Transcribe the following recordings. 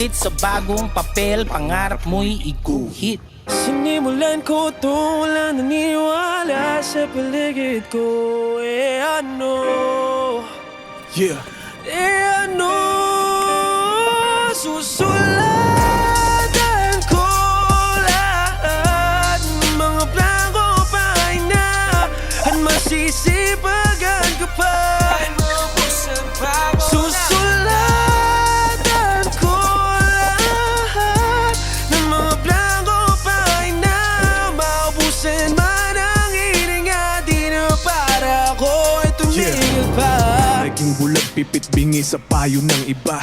Sa bagong papel, pangarap mo'y iguhit. Sinimulan ko to, walang naniniwala sa paligid ko. Yeah. Ano, susulatan ko lahat ng mga plano pa na at masisipagan ka pa. Susulatan ko lahat ng mga plano pa na maubusin man ang hininga. Di na para ko ay tumigil pa. Naging bulag pipit bingi sa payo ng iba.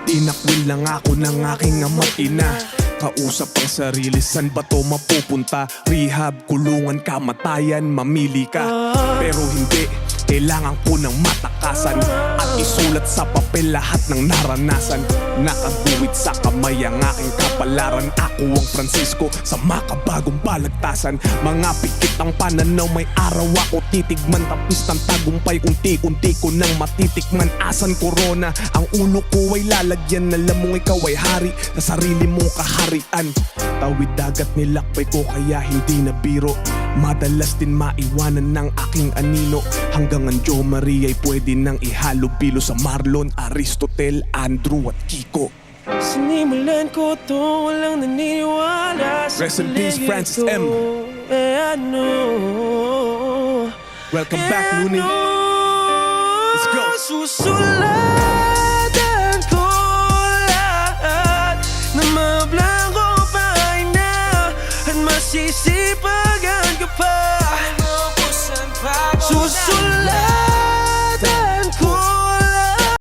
Tinakwil lang ako ng aking ama't ina. Kausap ang sarili, san ba to mapupunta? Rehab, kulungan, kamatayan, mamili ka. Pero hindi, kailangan ko ng matakasan at isulat sa papel lahat ng naranasan. Nakaguwit sa kamay ang aking kapalaran. Ako ang Francisco sa makabagong balagtasan. Mga pikit ang pananaw, may araw ako titigman. Tapis ng tagumpay, unti-unti ko nang matitikman. Asan corona, ang ulo ko ay lalagyan. Alam mong ikaw ay hari sa sarili mong kaharian. Tawid dagat nilakbay ko kaya hindi na biro. Madalas din maiwanan ng aking anino. Hanggang ang Jo Marie ay pwede nang ihalo-bilo sa Marlon, Aristotel, Andrew at Kiko. Sinimulan ko to, walang naniniwala sa Rest in peace, paligid Francis ko. M. Welcome back, Looney. Let's go. Susulat